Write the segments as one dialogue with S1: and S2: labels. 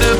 S1: Good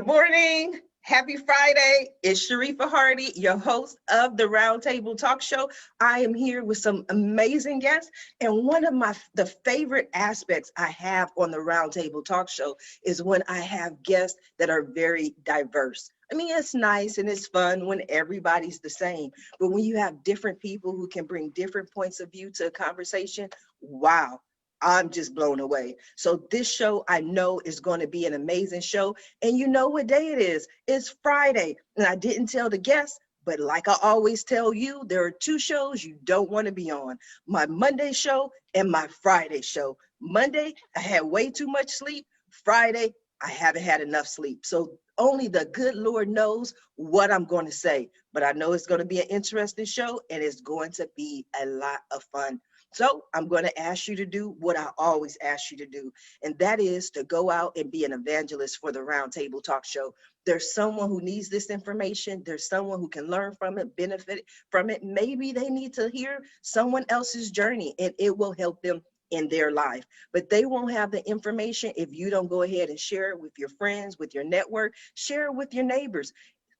S1: morning. Happy Friday. It's Sharifa Hardy, your host of the Roundtable Talk Show. I am here with some amazing guests, and one of the favorite aspects I have on the Roundtable Talk Show is when I have guests that are very diverse. I mean, it's nice and it's fun when everybody's the same, but when you have different people who can bring different points of view to a conversation, wow. I'm just blown away. So this show I know is going to be an amazing show. And you know what day it is? It's Friday. And I didn't tell the guests, but like I always tell you, there are two shows you don't want to be on. My Monday show and my Friday show. Monday, I had way too much sleep. Friday, I haven't had enough sleep. So only the good Lord knows what I'm going to say. But I know it's going to be an interesting show and it's going to be a lot of fun. So I'm going to ask you to do what I always ask you to do, and that is to go out and be an evangelist for the Roundtable Talk Show. There's someone who needs this information. There's someone who can learn from it, benefit from it. Maybe they need to hear someone else's journey, and it will help them in their life. But they won't have the information if you don't go ahead and share it with your friends, with your network, share it with your neighbors.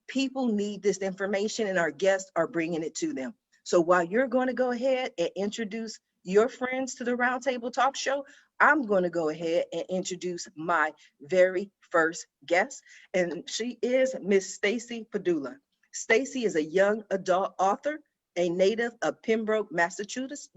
S1: People need this information, and our guests are bringing it to them. So while you're going to go ahead and introduce your friends to the Roundtable Talk Show, I'm going to go ahead and introduce my very first guest, and she is Miss Stacy Padula. Stacy is a young adult author, a native of Pembroke, Massachusetts.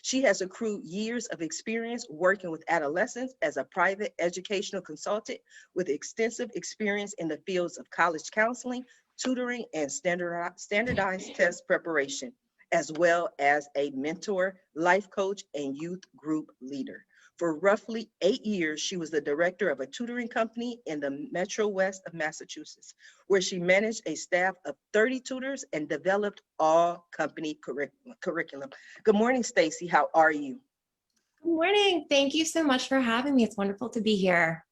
S1: She has accrued years of experience working with adolescents as a private educational consultant with extensive experience in the fields of college counseling, tutoring, and standardized test preparation, as well as a mentor, life coach, and youth group leader. For roughly 8 years, she was the director of a tutoring company in the metrowest of Massachusetts, where she managed a staff of 30 tutors and developed all company curriculum. Good morning, Stacy. How are you?
S2: Good morning. Thank you so much for having me. It's wonderful to be here.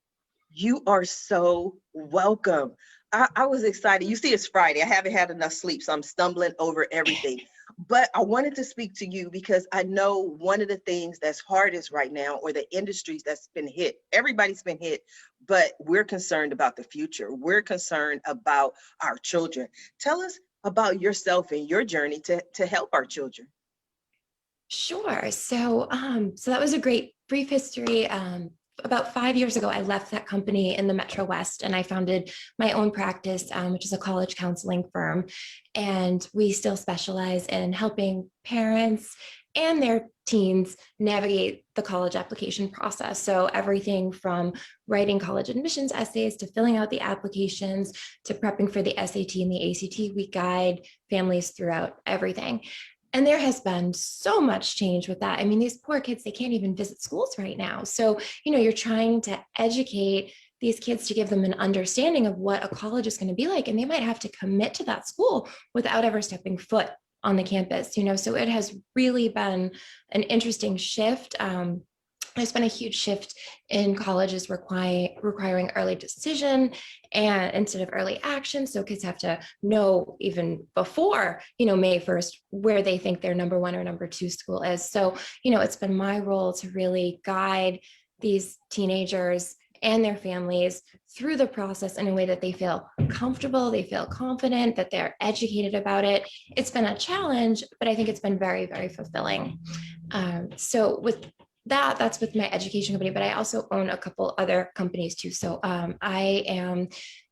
S1: You are so welcome. I was excited. You see, it's Friday. I haven't had enough sleep, so I'm stumbling over everything. But I wanted to speak to you because I know one of the things that's hardest right now, or the industries that's been hit, everybody's been hit, but we're concerned about the future. We're concerned about our children. Tell us about yourself and your journey to help our children.
S2: Sure. So that was a great brief history. About 5 years ago, I left that company in the Metro West and I founded my own practice, which is a college counseling firm. And we still specialize in helping parents and their teens navigate the college application process. So everything from writing college admissions essays to filling out the applications to prepping for the SAT and the ACT, we guide families throughout everything. And there has been so much change with that. I mean, these poor kids, they can't even visit schools right now. So, you're trying to educate these kids to give them an understanding of what a college is going to be like. And they might have to commit to that school without ever stepping foot on the campus, so it has really been an interesting shift. There's been a huge shift in colleges requiring early decision and instead of early action. So kids have to know even before, May 1st, where they think their number one or number two school is. So, it's been my role to really guide these teenagers and their families through the process in a way that they feel comfortable, they feel confident, that they're educated about it. It's been a challenge, but I think it's been very, very fulfilling. So with that's with my education company, but I also own a couple other companies too. So I am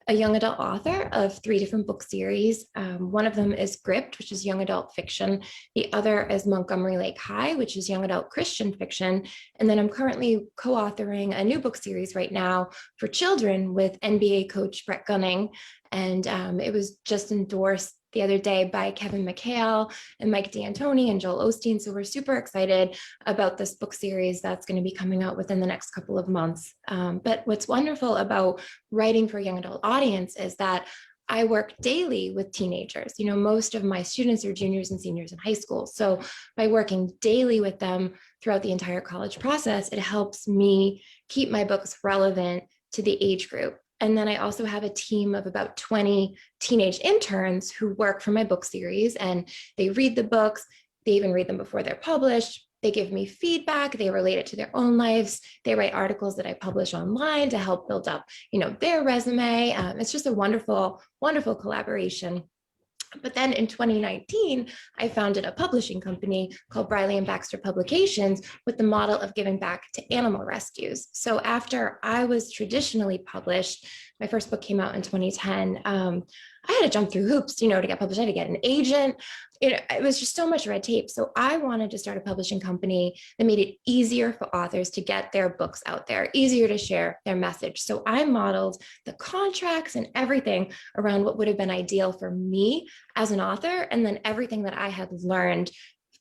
S2: a young adult author of 3 different book series. One of them is Gripped, which is young adult fiction. The other is Montgomery Lake High, which is young adult Christian fiction. And then I'm currently co-authoring a new book series right now for children with NBA coach Brett Gunning. And it was just endorsed the other day by Kevin McHale and Mike D'Antoni and Joel Osteen. So we're super excited about this book series that's going to be coming out within the next couple of months. But what's wonderful about writing for a young adult audience is that I work daily with teenagers. You know, most of my students are juniors and seniors in high school. So by working daily with them throughout the entire college process, it helps me keep my books relevant to the age group. And then I also have a team of about 20 teenage interns who work for my book series, and they read the books. They even read them before they're published. They give me feedback. They relate it to their own lives. They write articles that I publish online to help build up, their resume. It's just a wonderful, wonderful collaboration. But then in 2019, I founded a publishing company called Briley and Baxter Publications with the model of giving back to animal rescues. So after I was traditionally published, my first book came out in 2010. I had to jump through hoops, to get published. I had to get an agent. It was just so much red tape. So I wanted to start a publishing company that made it easier for authors to get their books out there, easier to share their message. So I modeled the contracts and everything around what would have been ideal for me as an author, and then everything that I had learned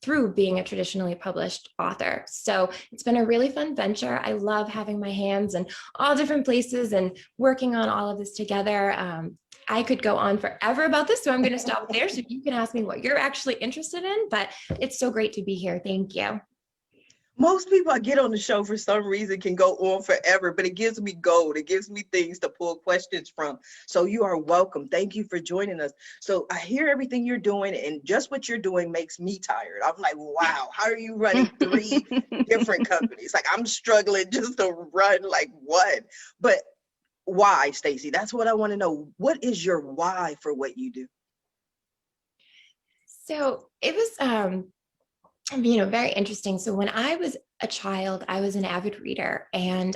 S2: through being a traditionally published author. So it's been a really fun venture. I love having my hands in all different places and working on all of this together. I could go on forever about this, so I'm going to stop there so you can ask me what you're actually interested in, but it's so great to be here. Thank you.
S1: Most people I get on the show for some reason can go on forever, but it gives me gold. It gives me things to pull questions from. So you are welcome. Thank you for joining us. So I hear everything you're doing, and just what you're doing makes me tired. I'm like, wow, how are you running 3 different companies? Like, I'm struggling just to run like one. But why, Stacy? That's what I want to know. What is your why for what you do?
S2: So it was, very interesting. So when I was a child, I was an avid reader, and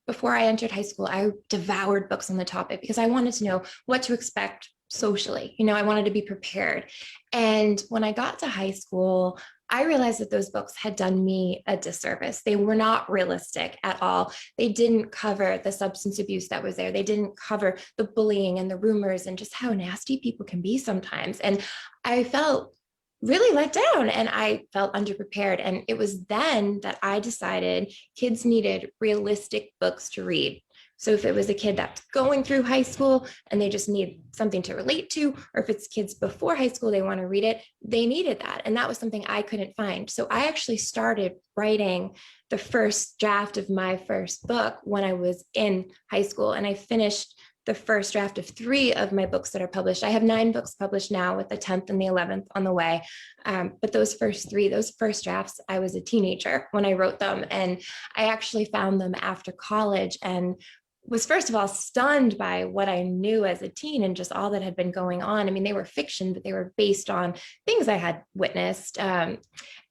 S2: before I entered high school, I devoured books on the topic because I wanted to know what to expect socially. I wanted to be prepared. And when I got to high school, I realized that those books had done me a disservice. They were not realistic at all. They didn't cover the substance abuse that was there. They didn't cover the bullying and the rumors and just how nasty people can be sometimes. And I felt really let down, and I felt underprepared. And it was then that I decided kids needed realistic books to read. So if it was a kid that's going through high school and they just need something to relate to, or if it's kids before high school, they want to read it, they needed that. And that was something I couldn't find. So I actually started writing the first draft of my first book when I was in high school, and I finished the first draft of 3 of my books that are published. I have 9 books published now, with the 10th and the 11th on the way. But those first 3, those first drafts, I was a teenager when I wrote them. And I actually found them after college and was, first of all, stunned by what I knew as a teen and just all that had been going on. I mean, they were fiction, but they were based on things I had witnessed.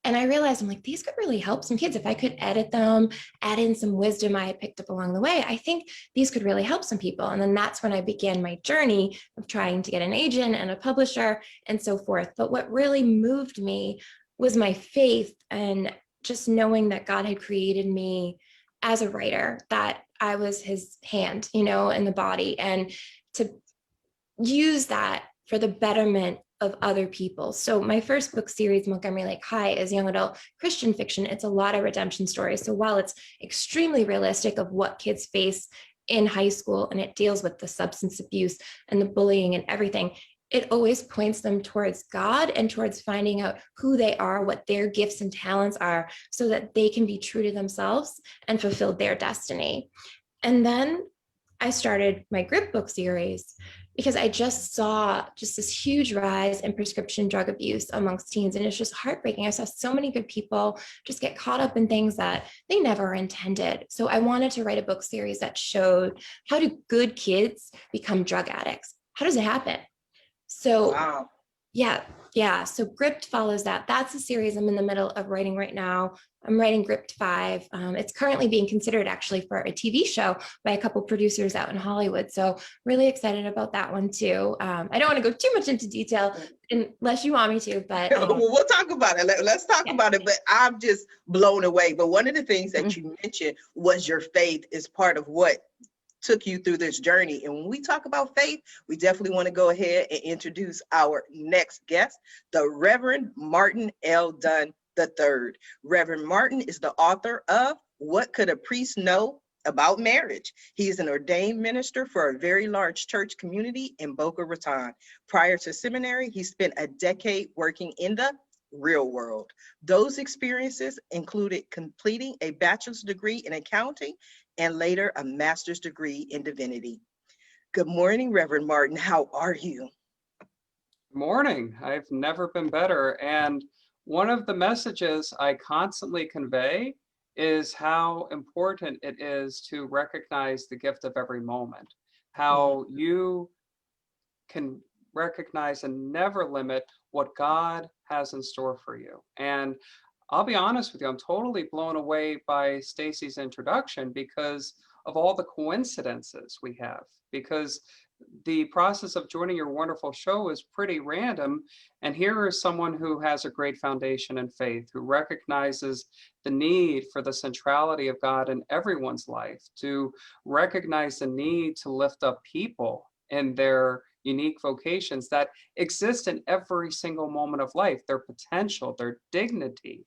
S2: And I realized, I'm like, these could really help some kids. If I could edit them, add in some wisdom I had picked up along the way, I think these could really help some people. And then that's when I began my journey of trying to get an agent and a publisher and so forth. But what really moved me was my faith, and just knowing that God had created me as a writer, that I was his hand, in the body, and to use that for the betterment of other people. So my first book series, Montgomery Lake High, is young adult Christian fiction. It's a lot of redemption stories. So while it's extremely realistic of what kids face in high school, and it deals with the substance abuse and the bullying and everything, it always points them towards God and towards finding out who they are, what their gifts and talents are, so that they can be true to themselves and fulfill their destiny. And then I started my Grip book series because I just saw just this huge rise in prescription drug abuse amongst teens. And it's just heartbreaking. I saw so many good people just get caught up in things that they never intended. So I wanted to write a book series that showed, how do good kids become drug addicts? How does it happen? So
S1: Wow.
S2: Yeah. So Gripped follows that. That's a series I'm in the middle of writing right now. I'm writing Gripped 5. It's currently being considered actually for a TV show by a couple producers out in Hollywood. So really excited about that one too. I don't want to go too much into detail unless you want me to, but
S1: Well, we'll talk about it. Let's talk about it. But I'm just blown away. But one of the things that you mentioned was your faith is part of what took you through this journey. And when we talk about faith, we definitely want to go ahead and introduce our next guest, the Reverend Martin L. Dunn III. Reverend Martin is the author of What Could a Priest Know about marriage. He is an ordained minister for a very large church community in Boca Raton. Prior to seminary, he spent a decade working in the real world. Those experiences included completing a bachelor's degree in accounting and later a master's degree in divinity. Good morning, Reverend Martin. How are you?
S3: Morning. I've never been better. And one of the messages I constantly convey is how important it is to recognize the gift of every moment, how you can recognize and never limit what God has in store for you. And I'll be honest with you, I'm totally blown away by Stacy's introduction because of all the coincidences we have, because the process of joining your wonderful show is pretty random. And here is someone who has a great foundation in faith, who recognizes the need for the centrality of God in everyone's life, to recognize the need to lift up people in their unique vocations that exist in every single moment of life, their potential, their dignity,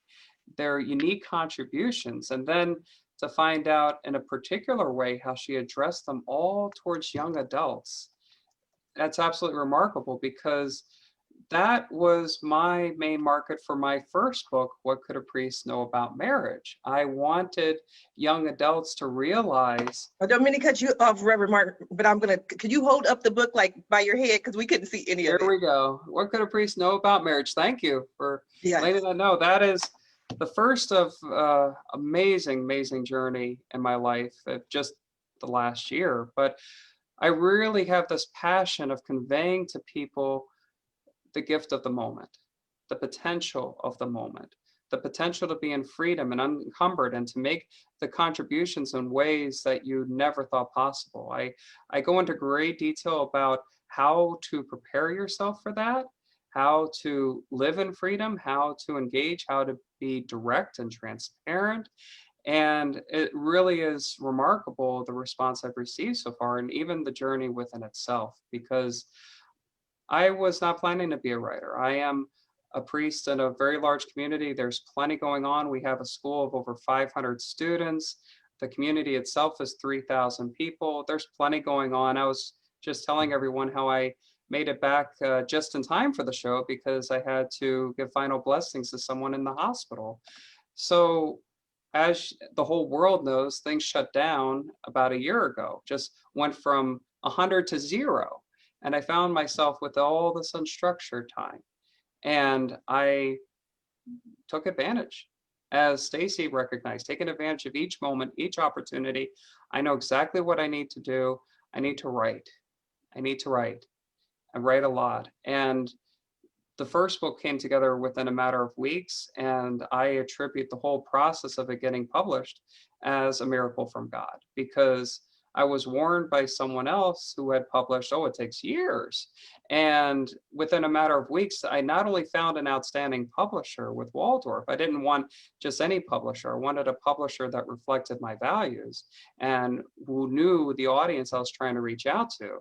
S3: their unique contributions, and then to find out in a particular way how she addressed them all towards young adults. That's absolutely remarkable because that was my main market for my first book, What Could a Priest Know About Marriage? I wanted young adults to realize.
S1: I don't mean to cut you off, Reverend Martin, but could you hold up the book like by your head? Because we couldn't see any of it.
S3: There we go. What could a priest know about marriage? Thank you for letting that know. That is the first of amazing journey in my life, just the last year. But I really have this passion of conveying to people the gift of the moment, the potential of the moment, the potential to be in freedom and unencumbered and to make the contributions in ways that you never thought possible. I go into great detail about how to prepare yourself for that, how to live in freedom, how to engage, how to be direct and transparent. And it really is remarkable, the response I've received so far, and even the journey within itself, because I was not planning to be a writer. I am a priest in a very large community. There's plenty going on. We have a school of over 500 students. The community itself is 3,000 people. There's plenty going on. I was just telling everyone how I made it back just in time for the show because I had to give final blessings to someone in the hospital. So as the whole world knows, things shut down about a year ago, just went from 100 to 0. And I found myself with all this unstructured time. And I took advantage, as Stacy recognized, taking advantage of each moment, each opportunity. I know exactly what I need to do. I need to write. I need to write. I write a lot. And the first book came together within a matter of weeks, and I attribute the whole process of it getting published as a miracle from God, because I was warned by someone else who had published, oh, it takes years. And within a matter of weeks, I not only found an outstanding publisher with Waldorf, I didn't want just any publisher. I wanted a publisher that reflected my values and who knew the audience I was trying to reach out to.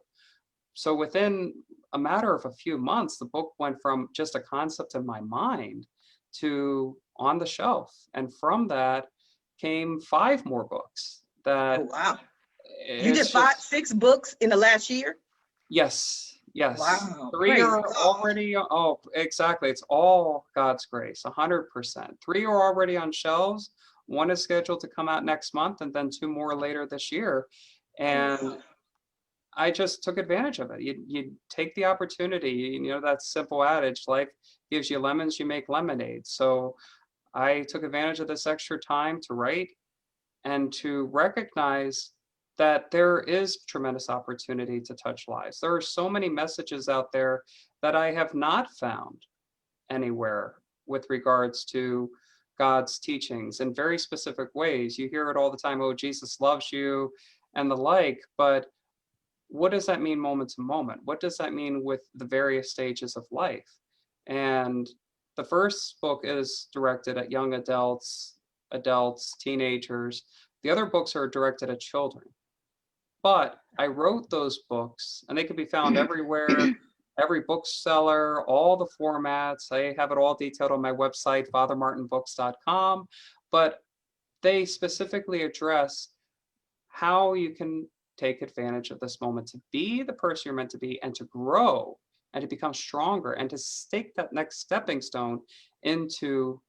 S3: So within a matter of a few months, the book went from just a concept in my mind to on the shelf. And from that came 5 more books that.
S1: Oh, wow. You did 6 books in the last year?
S3: Yes.
S1: Wow.
S3: 3 are already, oh, exactly. It's all God's grace, 100%. 3 are already on shelves. 1 is scheduled to come out next month, and then 2 more later this year. And I just took advantage of it. You take the opportunity, you know, that simple adage, life gives you lemons, you make lemonade. So I took advantage of this extra time to write and to recognize that there is tremendous opportunity to touch lives. There are so many messages out there that I have not found anywhere with regards to God's teachings in very specific ways. You hear it all the time, oh, Jesus loves you and the like, but what does that mean moment to moment? What does that mean with the various stages of life? And the first book is directed at young adults, teenagers. The other books are directed at children. But I wrote those books, and they can be found everywhere, every bookseller, all the formats. I have it all detailed on my website, fathermartinbooks.com. But they specifically address how you can take advantage of this moment to be the person you're meant to be and to grow and to become stronger and to take that next stepping stone into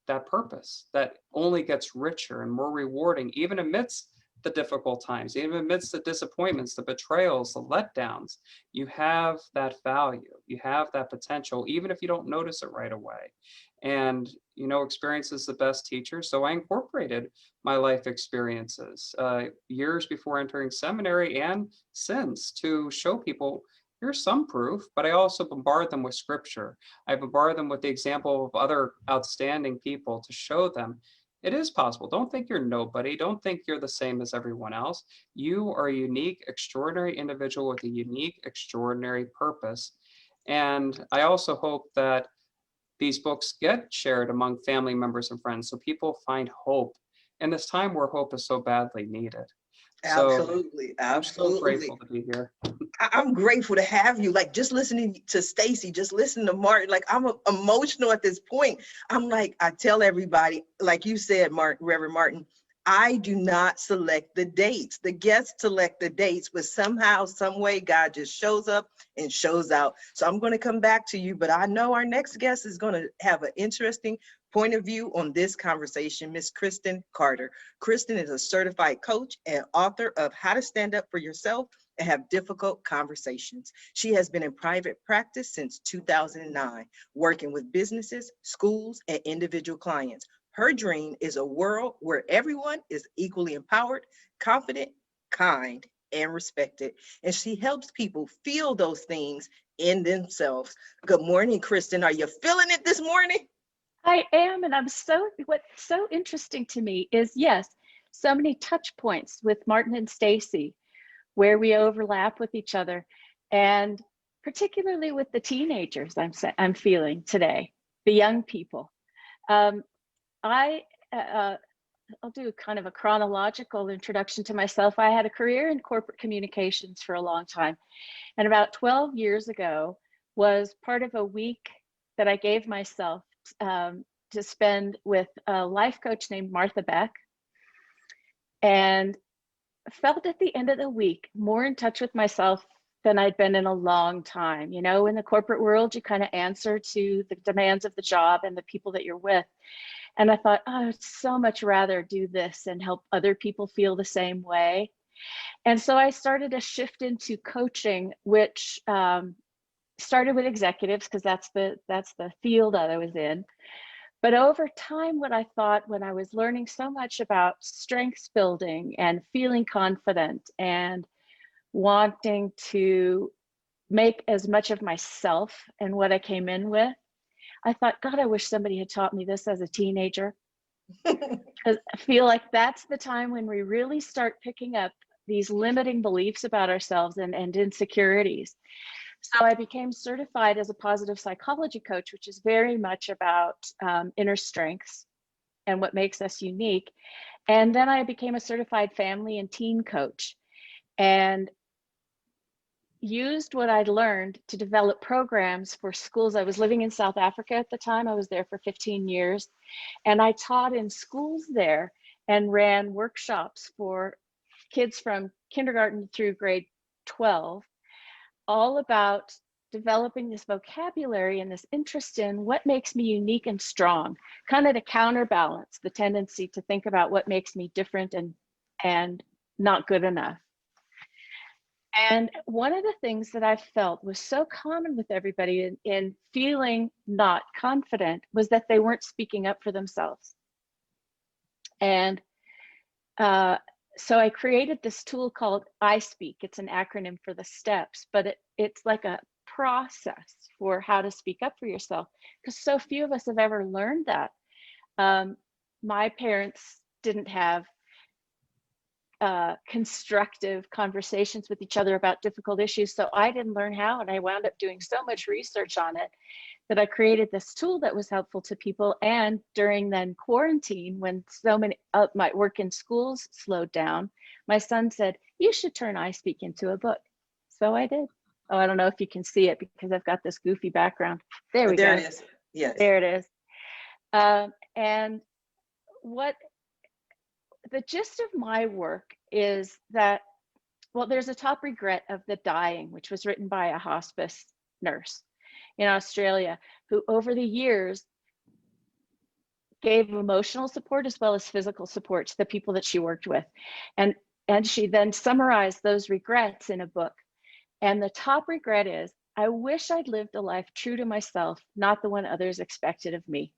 S3: that purpose that only gets richer and more rewarding, even amidst the difficult times, even amidst the disappointments, the betrayals, the letdowns. You have that value, you have that potential, even if you don't notice it right away. And, you know, experience is the best teacher. So I incorporated my life experiences years before entering seminary and since to show people here's some proof, but I also bombard them with scripture. I bombard them with the example of other outstanding people to show them it is possible. Don't think you're nobody. Don't think you're the same as everyone else. You are a unique, extraordinary individual with a unique, extraordinary purpose. And I also hope that these books get shared among family members and friends so people find hope in this time where hope is so badly needed.
S1: Absolutely,
S3: I'm so
S1: absolutely.
S3: grateful to be here.
S1: I'm grateful to have you. Like, just listening to Stacy, just listening to Martin, like I'm emotional at this point. I'm like, I tell everybody, like you said, Reverend Martin, I do not select the dates. The guests select the dates, but somehow, some way, God just shows up and shows out. So I'm going to come back to you, but I know our next guest is going to have an interesting point of view on this conversation, Miss Kristen Carter. Kristen is a certified coach and author of How to Stand Up for Yourself and Have Difficult Conversations. She has been in private practice since 2009, working with businesses, schools, and individual clients. Her dream is a world where everyone is equally empowered, confident, kind, and respected. And she helps people feel those things in themselves. Good morning, Kristen. Are you feeling it this morning?
S4: I am, and what's so interesting to me is, yes, so many touch points with Martin and Stacy where we overlap with each other, and particularly with the teenagers I'm feeling today, the young people. I'll do kind of a chronological introduction to myself. I had a career in corporate communications for a long time, and about 12 years ago was part of a week that I gave myself to spend with a life coach named Martha Beck, and felt at the end of the week more in touch with myself than I'd been in a long time. You know, in the corporate world, you kind of answer to the demands of the job and the people that you're with. And I thought, oh, I'd so much rather do this and help other people feel the same way. And so I started a shift into coaching, which started with executives because that's the field that I was in. But over time, what I thought when I was learning so much about strengths building and feeling confident and wanting to make as much of myself and what I came in with, I thought, God, I wish somebody had taught me this as a teenager. Because I feel like that's the time when we really start picking up these limiting beliefs about ourselves and insecurities. So I became certified as a positive psychology coach, which is very much about inner strengths and what makes us unique. And then I became a certified family and teen coach and used what I'd learned to develop programs for schools. I was living in South Africa at the time. I was there for 15 years. And I taught in schools there and ran workshops for kids from kindergarten through grade 12, all about developing this vocabulary and this interest in what makes me unique and strong, kind of to counterbalance the tendency to think about what makes me different and not good enough. And one of the things that I felt was so common with everybody in feeling not confident was that they weren't speaking up for themselves. And so I created this tool called ISPEAQ. It's an acronym for the steps, but it's like a process for how to speak up for yourself, because so few of us have ever learned that. My parents didn't have constructive conversations with each other about difficult issues, so I didn't learn how, and I wound up doing so much research on it that I created this tool that was helpful to people. And during then quarantine, when so many my work in schools slowed down, my son said, you should turn ISPEAQ into a book. So I did. Oh, I don't know if you can see it because I've got this goofy background. There we go.
S1: There it is. Yes.
S4: There it is. And what the gist of my work is that, well, there's a top regret of the dying, which was written by a hospice nurse in Australia, who over the years gave emotional support as well as physical support to the people that she worked with. And she then summarized those regrets in a book. And the top regret is, I wish I'd lived a life true to myself, not the one others expected of me.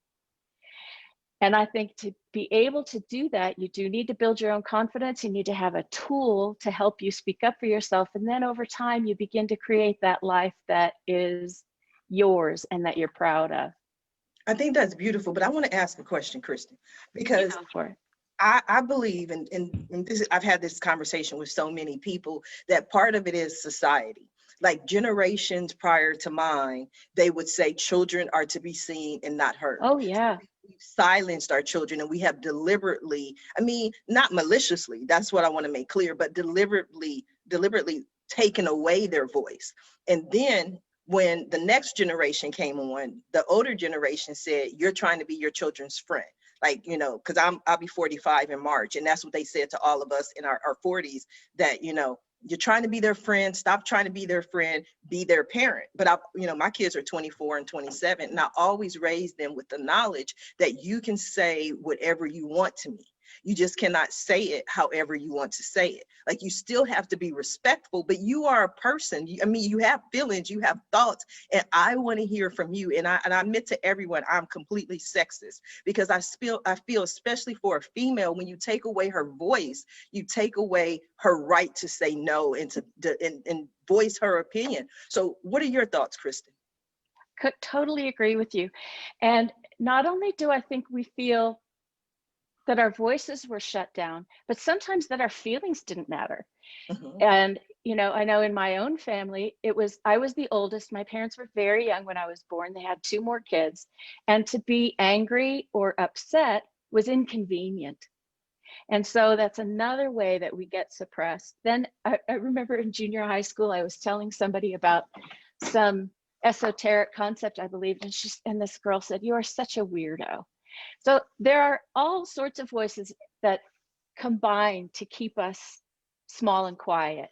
S4: And I think to be able to do that, you do need to build your own confidence. You need to have a tool to help you speak up for yourself. And then over time, you begin to create that life that is yours and that you're proud of.
S1: I think that's beautiful, but I want to ask a question, Kristen, because I believe, and this, I've had this conversation with so many people, that part of it is society. Like generations prior to mine, they would say children are to be seen and not heard.
S4: Oh, yeah.
S1: We've silenced our children, and we have deliberately, I mean, not maliciously, that's what I want to make clear, but deliberately taken away their voice. And then when the next generation came on, the older generation said, you're trying to be your children's friend. Like, you know, because I'll be 45 in March, and that's what they said to all of us in our 40s, that, you know, you're trying to be their friend, stop trying to be their friend, be their parent. But you know, my kids are 24 and 27, and I always raise them with the knowledge that you can say whatever you want to me. You just cannot say it however you want to say it. Like, you still have to be respectful, but you are a person. I mean, you have feelings, you have thoughts, and I want to hear from you. And I admit to everyone, I'm completely sexist, because I feel, especially for a female, when you take away her voice, you take away her right to say no and to voice her opinion. So what are your thoughts, Kristen?
S4: Could totally agree with you. And not only do I think we feel that our voices were shut down, but sometimes that our feelings didn't matter. Mm-hmm. And, you know, I know in my own family, I was the oldest. My parents were very young when I was born. They had 2 more kids. And to be angry or upset was inconvenient. And so that's another way that we get suppressed. Then I remember in junior high school, I was telling somebody about some esoteric concept I believed, and this girl said, "You are such a weirdo." So there are all sorts of voices that combine to keep us small and quiet.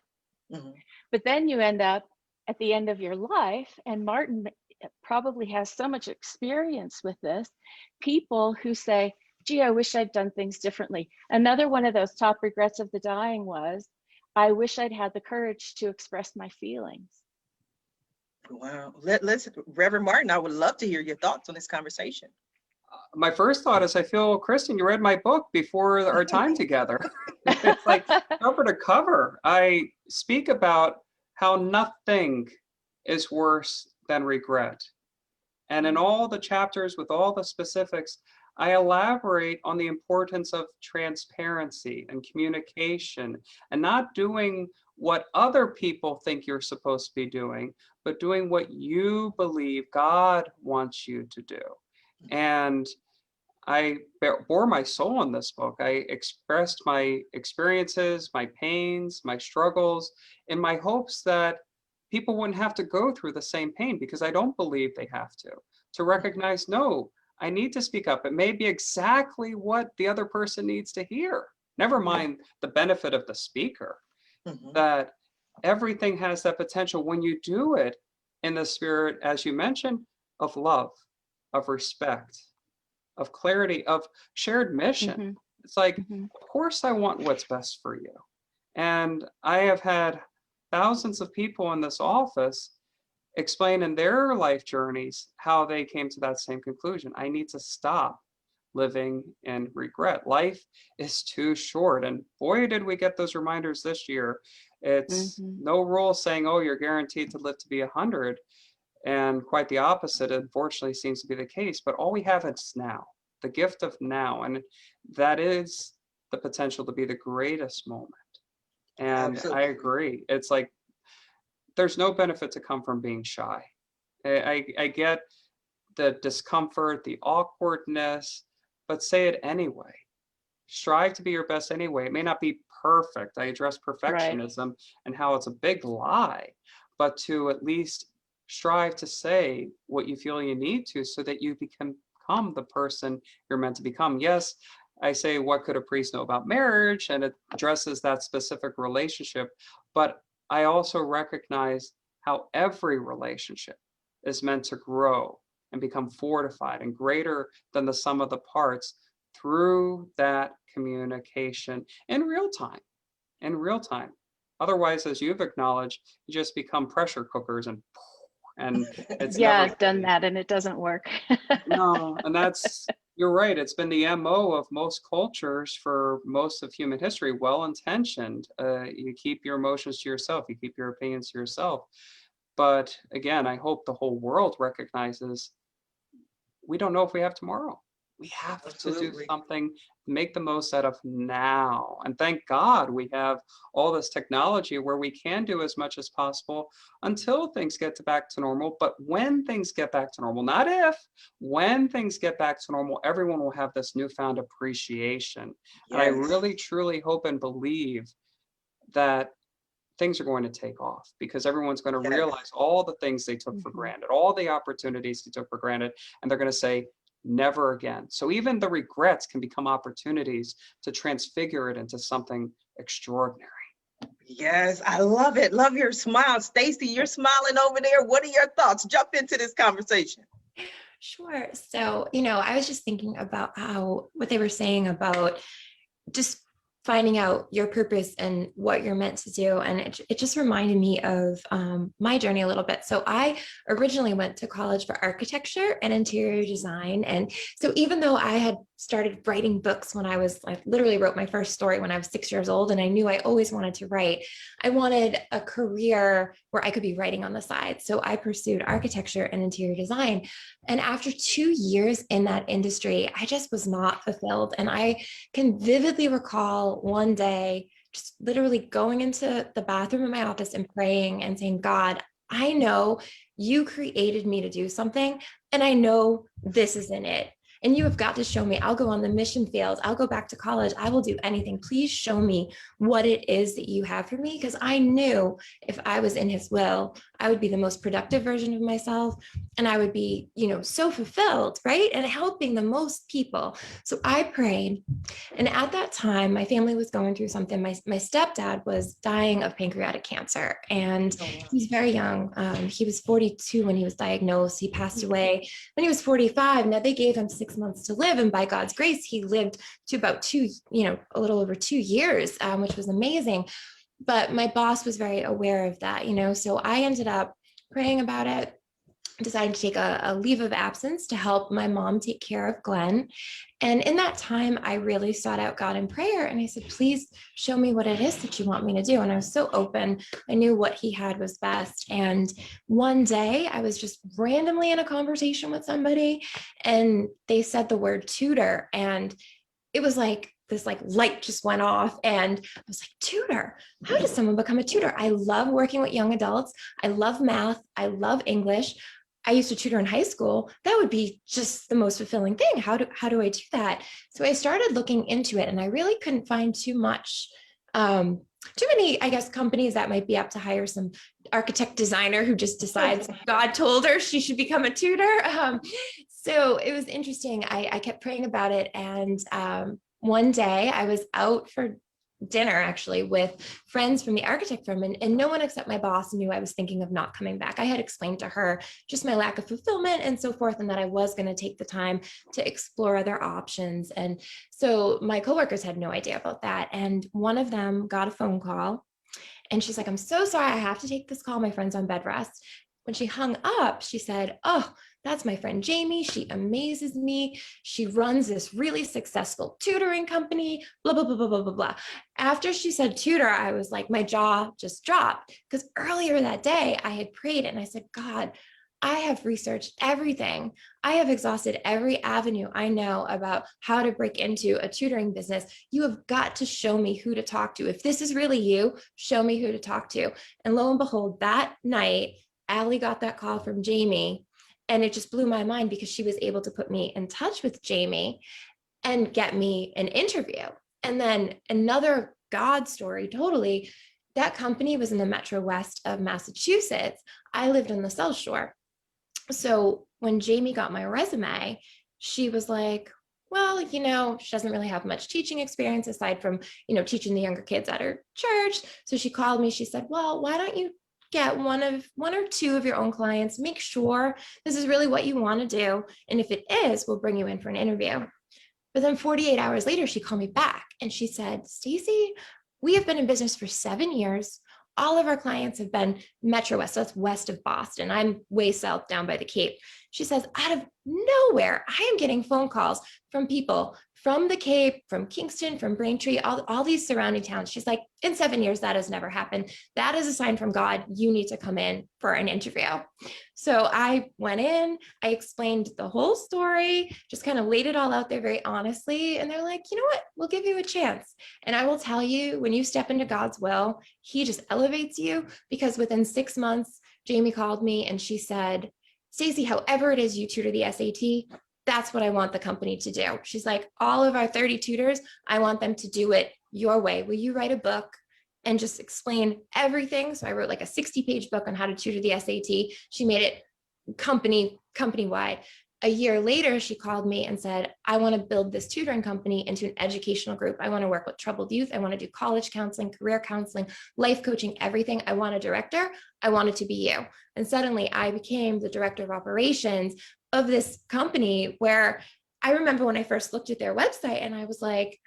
S4: Mm-hmm. But then you end up at the end of your life, and Martin probably has so much experience with this, people who say, gee, I wish I'd done things differently. Another one of those top regrets of the dying was, I wish I'd had the courage to express my feelings.
S1: Wow. Let's, Reverend Martin, I would love to hear your thoughts on this conversation.
S3: My first thought is, I feel, Kristen, you read my book before our time together. It's like cover to cover. I speak about how nothing is worse than regret. And in all the chapters with all the specifics, I elaborate on the importance of transparency and communication, and not doing what other people think you're supposed to be doing, but doing what you believe God wants you to do. And I bore my soul in this book. I expressed my experiences, my pains, my struggles, in my hopes that people wouldn't have to go through the same pain, because I don't believe they have to recognize, no, I need to speak up. It may be exactly what the other person needs to hear. Never mind the benefit of the speaker, that everything has that potential when you do it in the spirit, as you mentioned, of love, of respect, of clarity, of shared mission. It's like, of course I want what's best for you. And I have had thousands of people in this office explain in their life journeys how they came to that same conclusion. I need to stop living in regret. Life is too short. And boy, did we get those reminders this year. It's no rule saying, oh, you're guaranteed to live to be 100. And quite the opposite, unfortunately, seems to be the case. But all we have is now, the gift of now. And that is the potential to be the greatest moment. And absolutely. I agree. It's like, there's no benefit to come from being shy. I get the discomfort, the awkwardness, but say it anyway. Strive to be your best anyway. It may not be perfect. I address perfectionism and how it's a big lie, but to at least strive to say what you feel you need to, so that you become the person you're meant to become. Yes, I say, what could a priest know about marriage? And it addresses that specific relationship. But I also recognize how every relationship is meant to grow and become fortified and greater than the sum of the parts through that communication in real time, in real time. Otherwise, as you've acknowledged, you just become pressure cookers and it's
S4: Yeah,
S3: never
S4: I've done that and it doesn't work.
S3: no, and that's, you're right. It's been the MO of most cultures for most of human history, well-intentioned. You keep your emotions to yourself, you keep your opinions to yourself. But again, I hope the whole world recognizes we don't know if we have tomorrow. We have to do
S1: Absolutely.
S3: something, make the most out of now. And thank God we have all this technology where we can do as much as possible until things get back to normal. But when things get back to normal, not if, when things get back to normal, everyone will have this newfound appreciation. And I
S1: Yes.
S3: really, truly hope and believe that things are going to take off because everyone's going to
S1: Yes.
S3: realize all the things they took for granted, all the opportunities they took for granted, and they're going to say, never again. So even the regrets can become opportunities to transfigure it into something extraordinary.
S1: Yes, I love it. Love your smile. Stacy, you're smiling over there. What are your thoughts? Jump into this conversation.
S2: Sure. So, I was just thinking about what they were saying about just finding out your purpose and what you're meant to do. And it just reminded me of my journey a little bit. So I originally went to college for architecture and interior design. And so even though I had started writing books when I literally wrote my first story when I was 6 years old, and I knew I always wanted to write, I wanted a career where I could be writing on the side. So I pursued architecture and interior design. And after 2 years in that industry, I just was not fulfilled. And I can vividly recall one day just literally going into the bathroom in my office and praying and saying, God, I know you created me to do something, and I know this isn't it. And you have got to show me. I'll go on the mission field. I'll go back to college. I will do anything. Please show me what it is that you have for me. Because I knew if I was in his will, I would be the most productive version of myself. And I would be, so fulfilled, right? And helping the most people. So I prayed. And at that time, my family was going through something. My stepdad was dying of pancreatic cancer. And he's very young. He was 42 when he was diagnosed. He passed away when he was 45. Now they gave him 6 months to live. And by God's grace, he lived to about a little over 2 years, which was amazing. But my boss was very aware of that, so I ended up praying about it, decided to take a leave of absence to help my mom take care of Glenn. And in that time, I really sought out God in prayer. And I said, please show me what it is that you want me to do. And I was so open. I knew what he had was best. And one day I was just randomly in a conversation with somebody, and they said the word tutor. And it was like this light just went off, and I was like, tutor, how does someone become a tutor? I love working with young adults. I love math. I love English. I used to tutor in high school. That would be just the most fulfilling thing. How do I do that? So I started looking into it, and I really couldn't find too many, I guess, companies that might be up to hire some architect designer who just decides God told her she should become a tutor. So it was interesting. I kept praying about it. And one day I was out for dinner actually with friends from the architect firm, and no one except my boss knew I was thinking of not coming back. I had explained to her just my lack of fulfillment and so forth, and that I was going to take the time to explore other options. And so my coworkers had no idea about that. And one of them got a phone call, and she's like, I'm so sorry, I have to take this call. My friend's on bed rest. When she hung up, she said, oh, that's my friend Jamie. She amazes me. She runs this really successful tutoring company, blah, blah, blah, blah, blah, blah, blah. After she said tutor, I was like, my jaw just dropped, because earlier that day I had prayed and I said, God, I have researched everything. I have exhausted every avenue I know about how to break into a tutoring business. You have got to show me who to talk to. If this is really you, show me who to talk to. And lo and behold, that night, Allie got that call from Jamie, and it just blew my mind because she was able to put me in touch with Jamie and get me an interview. And then another God story, totally, that company was in the metrowest of Massachusetts. I lived on the South Shore. So when Jamie got my resume, she was like, well, she doesn't really have much teaching experience aside from, teaching the younger kids at her church. So she called me, she said, well, why don't you get one or two of your own clients, make sure this is really what you want to do. And if it is, we'll bring you in for an interview. But then 48 hours later, she called me back and she said, Stacy, we have been in business for 7 years. All of our clients have been metrowest, so that's west of Boston. I'm way south down by the Cape. She says, out of nowhere, I am getting phone calls from people from the Cape, from Kingston, from Braintree, all these surrounding towns. She's like, in 7 years, that has never happened. That is a sign from God. You need to come in for an interview. So I went in, I explained the whole story, just kind of laid it all out there very honestly. And they're like, you know what, we'll give you a chance. And I will tell you, when you step into God's will, he just elevates you, because within 6 months, Jamie called me and she said, Stacy, however it is you tutor the SAT, that's what I want the company to do. She's like, all of our 30 tutors, I want them to do it your way. Will you write a book and just explain everything? So I wrote like a 60-page book on how to tutor the SAT. She made it company-wide. A year later, she called me and said, I want to build this tutoring company into an educational group. I want to work with troubled youth. I want to do college counseling, career counseling, life coaching, everything. I want a director. I want it to be you. And suddenly I became the director of operations of this company, where I remember when I first looked at their website and I was like,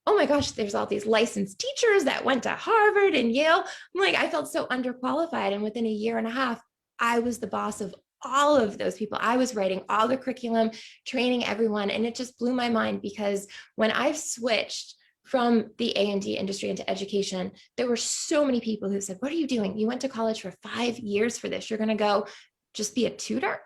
S2: oh my gosh, there's all these licensed teachers that went to Harvard and Yale. I'm like, I felt so underqualified. And within a year and a half, I was the boss of all of those people. I was writing all the curriculum, training everyone. And it just blew my mind, because when I've switched from the A&D industry into education, there were so many people who said, what are you doing? You went to college for 5 years for this. You're going to go just be a tutor?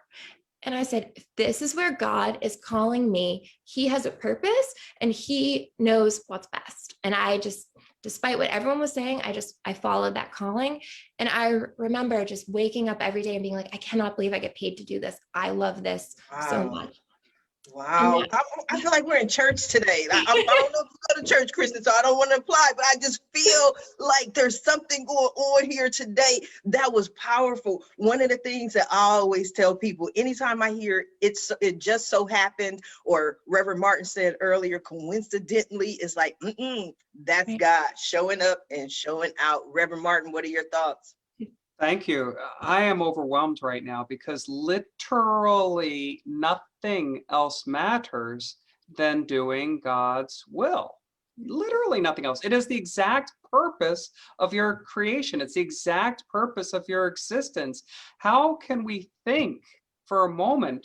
S2: And I said, if this is where God is calling me, he has a purpose and he knows what's best. And I just, despite what everyone was saying, I followed that calling. And I remember just waking up every day and being like, I cannot believe I get paid to do this. I love this so much.
S1: Wow. I feel like we're in church today. I don't know if you go to church, Kristen, so I don't want to apply, but I just feel like there's something going on here today that was powerful. One of the things that I always tell people, anytime I hear it just so happened, or Reverend Martin said earlier, coincidentally, it's like, that's God showing up and showing out. Reverend Martin, what are your thoughts?
S3: Thank you. I am overwhelmed right now, because literally nothing else matters than doing God's will. Literally nothing else. It is the exact purpose of your creation. It's the exact purpose of your existence. How can we think for a moment,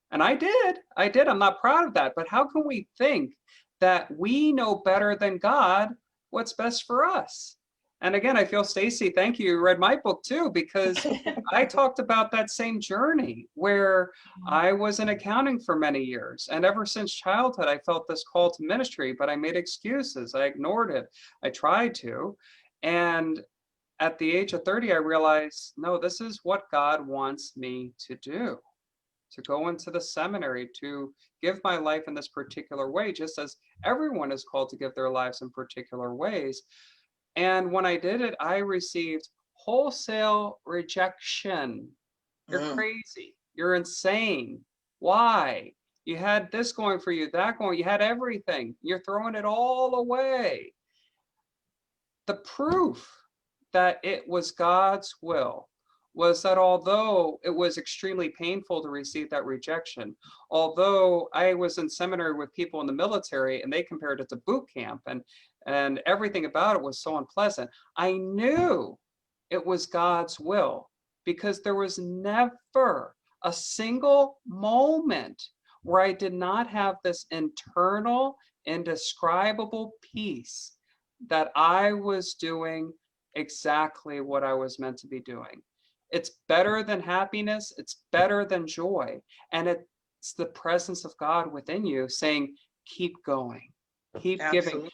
S3: and I did, I'm not proud of that, but how can we think that we know better than God what's best for us? And again, I feel, Stacy, thank you. You read my book too, because I talked about that same journey where I was in accounting for many years. And ever since childhood, I felt this call to ministry, but I made excuses. I ignored it. I tried to. And at the age of 30, I realized, no, this is what God wants me to do, to go into the seminary, to give my life in this particular way, just as everyone is called to give their lives in particular ways. And when I did it, I received wholesale rejection. You're crazy. You're insane. Why? You had this going for you, that going, you had everything. You're throwing it all away. The proof that it was God's will was that although it was extremely painful to receive that rejection, although I was in seminary with people in the military and they compared it to boot camp, and everything about it was so unpleasant, I knew it was God's will, because there was never a single moment where I did not have this internal, indescribable peace that I was doing exactly what I was meant to be doing. It's better than happiness. It's better than joy. And it's the presence of God within you saying, keep going, keep giving.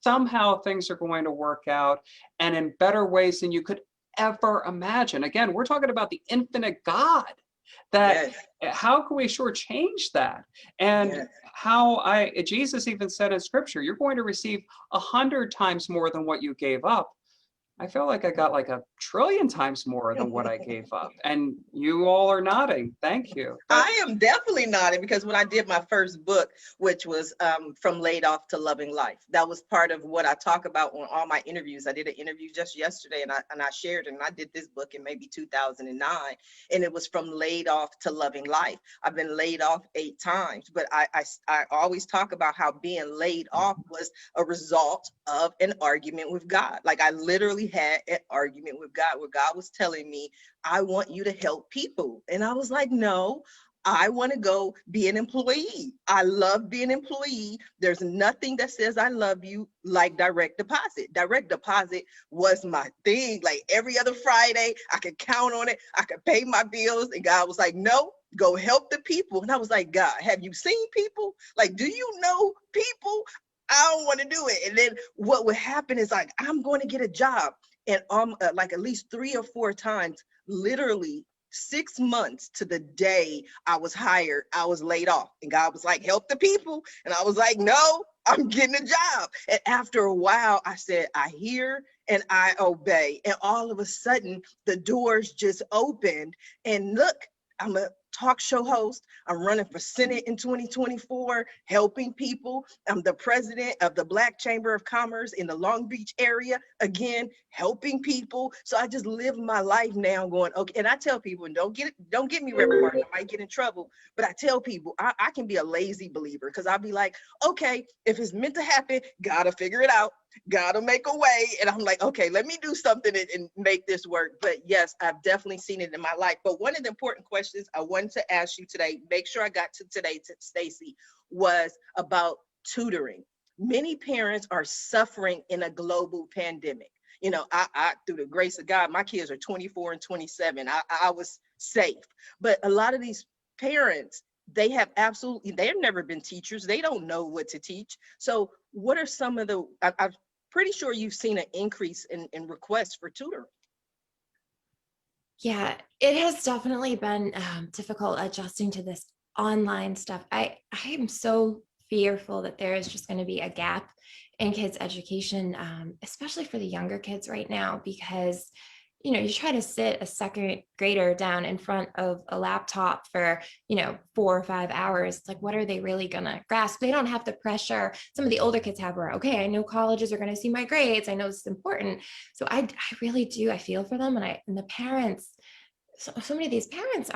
S3: Somehow things are going to work out, and in better ways than you could ever imagine. Again, we're talking about the infinite God. That how can we shortchange that? And how Jesus even said in scripture, you're going to receive 100 times more than what you gave up. I feel like I got like a trillion times more than what I gave up. And you all are nodding. Thank you.
S1: I am definitely nodding because when I did my first book, which was From Laid Off to Loving Life, that was part of what I talk about on all my interviews. I did an interview just yesterday and I shared it, and I did this book in maybe 2009, and it was From Laid Off to Loving Life. I've been laid off 8 times, but I always talk about how being laid off was a result of an argument with God. Like I literally had an argument with God where God was telling me, I want you to help people. And I was like, no, I want to go be an employee. I love being an employee. There's nothing that says I love you like direct deposit. Direct deposit was my thing. Like every other Friday, I could count on it. I could pay my bills. And God was like, no, go help the people. And I was like, God, have you seen people? Like, do you know people? I don't want to do it. And then what would happen is like, I'm going to get a job. And like at least 3 or 4 times, literally 6 months to the day I was hired, I was laid off. And God was like, help the people. And I was like, no, I'm getting a job. And after a while, I said, I hear and I obey. And all of a sudden, the doors just opened. And look, I'm a talk show host. I'm running for Senate in 2024, helping people. I'm the president of the Black Chamber of Commerce in the Long Beach area, again, helping people. So I just live my life now going, okay. And I tell people, and don't get me reprimanded, I might get in trouble, but I tell people I can be a lazy believer because I'll be like, okay, if it's meant to happen, gotta figure it out. Gotta make a way. And I'm like, okay, let me do something and make this work. But yes, I've definitely seen it in my life. But one of the important questions I wanted to ask you today, make sure I got to today, to Stacy, was about tutoring. Many parents are suffering in a global pandemic. You know, I through the grace of God, my kids are 24 and 27. I was safe. But a lot of these parents, they've never been teachers. They don't know what to teach. So what are some of the, I'm pretty sure you've seen an increase in requests for tutoring.
S2: Yeah, it has definitely been difficult adjusting to this online stuff. I am so fearful that there is just going to be a gap in kids' education, especially for the younger kids right now, because you know, you try to sit a second grader down in front of a laptop for, 4 or 5 hours. It's like, what are they really gonna grasp? They don't have the pressure some of the older kids have where, okay, I know colleges are gonna see my grades. I know this is important. So I really do, I feel for them. And the parents, so many of these parents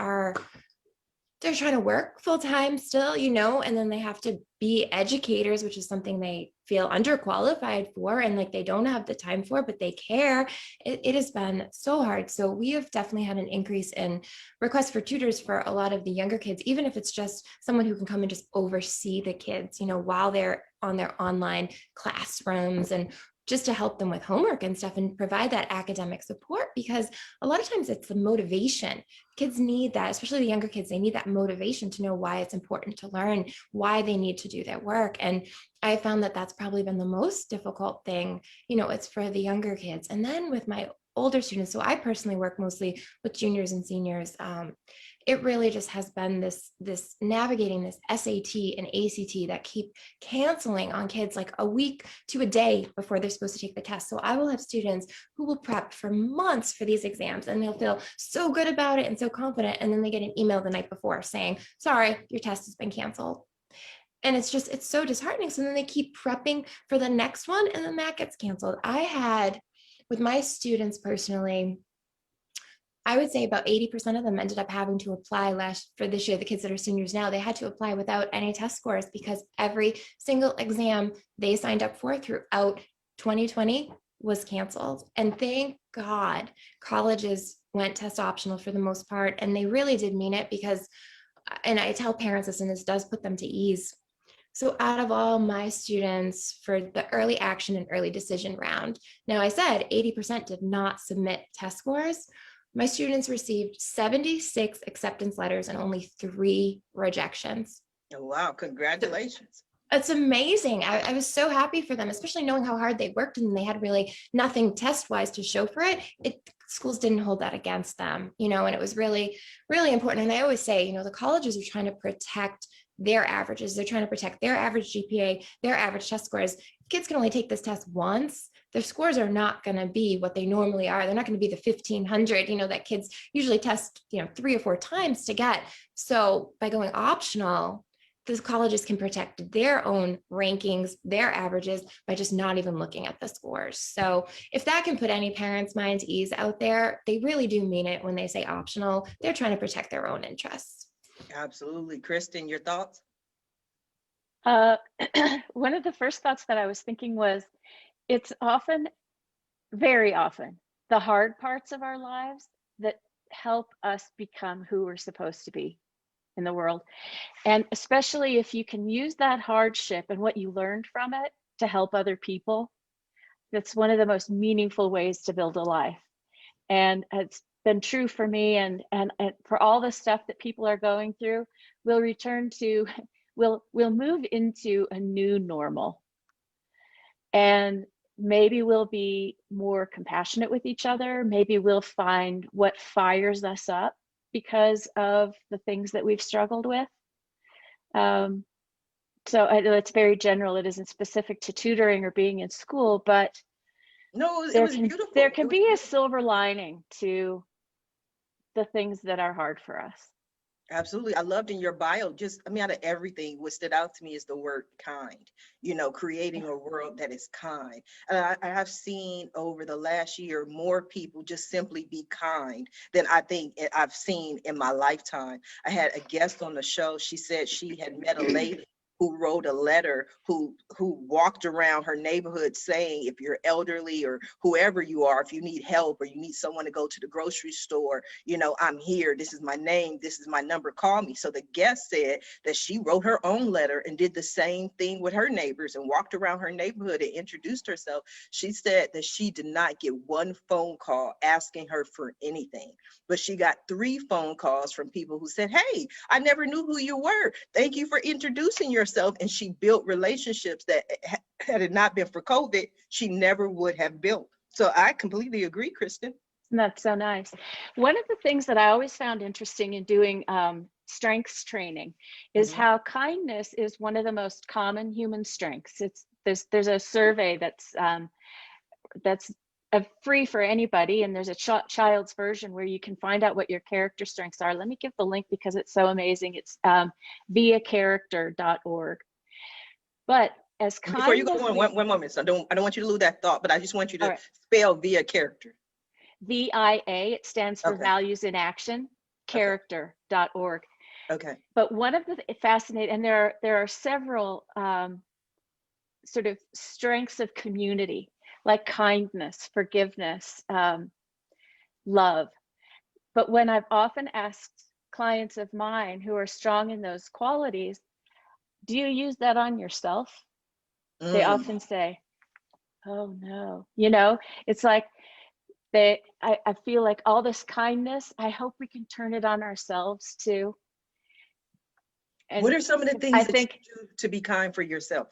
S2: they're trying to work full time still, and then they have to be educators, which is something they feel underqualified for and like they don't have the time for, but they care. It has been so hard. So we have definitely had an increase in requests for tutors for a lot of the younger kids, even if it's just someone who can come and just oversee the kids, while they're on their online classrooms and just to help them with homework and stuff and provide that academic support, because a lot of times it's the motivation. Kids need that, especially the younger kids, they need that motivation to know why it's important to learn, why they need to do their work. And I found that that's probably been the most difficult thing, it's for the younger kids. And then with my older students, so I personally work mostly with juniors and seniors, it really just has been this navigating this SAT and ACT that keep canceling on kids like a week to a day before they're supposed to take the test. So I will have students who will prep for months for these exams and they'll feel so good about it and so confident. And then they get an email the night before saying, sorry, your test has been canceled. And it's so disheartening. So then they keep prepping for the next one and then that gets canceled. I had, with my students personally, I would say about 80% of them ended up having to apply for this year. The kids that are seniors now, they had to apply without any test scores because every single exam they signed up for throughout 2020 was canceled. And thank God colleges went test optional for the most part. And they really did mean it because, and I tell parents this, and this does put them to ease. So out of all my students for the early action and early decision round, now I said 80% did not submit test scores. My students received 76 acceptance letters and only 3 rejections.
S1: Oh, wow. Congratulations.
S2: It's amazing. I was so happy for them, especially knowing how hard they worked and they had really nothing test-wise to show for it. Schools didn't hold that against them, and it was really, really important. And I always say, the colleges are trying to protect their averages. They're trying to protect their average GPA, their average test scores. Kids can only take this test once. their scores are not going to be what they normally are. They're not going to be the 1,500, that kids usually test, 3 or 4 times to get. So by going optional, those colleges can protect their own rankings, their averages, by just not even looking at the scores. So if that can put any parent's mind at ease out there, they really do mean it when they say optional. They're trying to protect their own interests.
S1: Absolutely. Kristen, your thoughts?
S4: One of the first thoughts that I was thinking was, it's often, very often, the hard parts of our lives that help us become who we're supposed to be in the world. And especially if you can use that hardship and what you learned from it to help other people, that's one of the most meaningful ways to build a life. And it's been true for me, and for all the stuff that people are going through, we'll move into a new normal. And maybe we'll be more compassionate with each other. Maybe we'll find what fires us up because of the things that we've struggled with. So I know it's very general. It isn't specific to tutoring or being in school, but
S1: no, it was beautiful.
S4: There can be a silver lining to the things that are hard for us.
S1: Absolutely. I loved in your bio, out of everything, what stood out to me is the word kind, creating a world that is kind. And I have seen over the last year, more people just simply be kind than I think I've seen in my lifetime. I had a guest on the show. She said she had met a lady who wrote a letter, who walked around her neighborhood saying, if you're elderly or whoever you are, if you need help or you need someone to go to the grocery store, I'm here, this is my name, this is my number, call me. So the guest said that she wrote her own letter and did the same thing with her neighbors and walked around her neighborhood and introduced herself. She said that she did not get one phone call asking her for anything, but she got 3 phone calls from people who said, hey, I never knew who you were. Thank you for introducing yourself. And she built relationships that, had it not been for COVID, she never would have built. So I completely agree, Kristen.
S4: That's so nice. One of the things that I always found interesting in doing strengths training is how kindness is one of the most common human strengths. There's a survey that's free for anybody, and there's a child's version where you can find out what your character strengths are. Let me give the link because it's so amazing. It's viacharacter.org. But as kindness,
S1: before you go on, one moment. So I don't want you to lose that thought, but I just want you to spell via character.
S4: VIA, it stands for Values in Action, character.org.
S1: Okay.
S4: But one of the fascinating, and there are several sort of strengths of community, like kindness, forgiveness, love. But when I've often asked clients of mine who are strong in those qualities, do you use that on yourself? They often say, oh no. It's like I feel like all this kindness, I hope we can turn it on ourselves too. And
S1: what are some of the things that you do to be kind for yourself?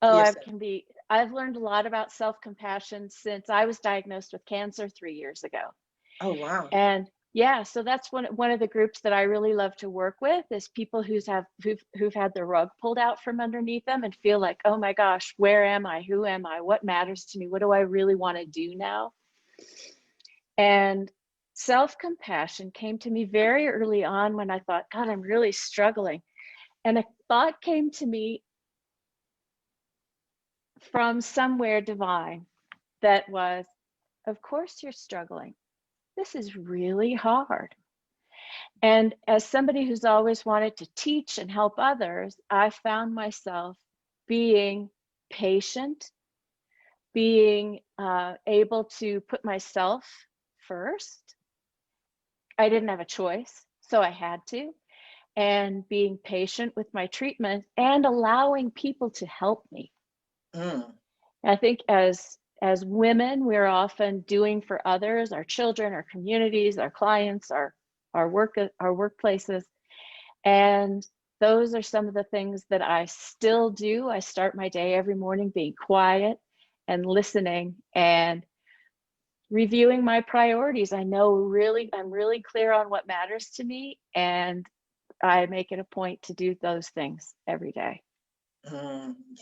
S4: I've learned a lot about self-compassion since I was diagnosed with cancer 3 years ago.
S1: Oh, wow.
S4: And yeah, so that's one of the groups that I really love to work with, is people who've had the rug pulled out from underneath them and feel like, oh my gosh, where am I? Who am I? What matters to me? What do I really want to do now? And self-compassion came to me very early on when I thought, God, I'm really struggling. And a thought came to me from somewhere divine that was, of course you're struggling. This is really hard. And as somebody who's always wanted to teach and help others, I found myself being patient, being able to put myself first. I didn't have a choice, so I had to. And being patient with my treatment and allowing people to help me. I think as women, we're often doing for others, our children, our communities, our clients, our workplaces. And those are some of the things that I still do. I start my day every morning being quiet and listening and reviewing my priorities. I'm really clear on what matters to me, and I make it a point to do those things every day.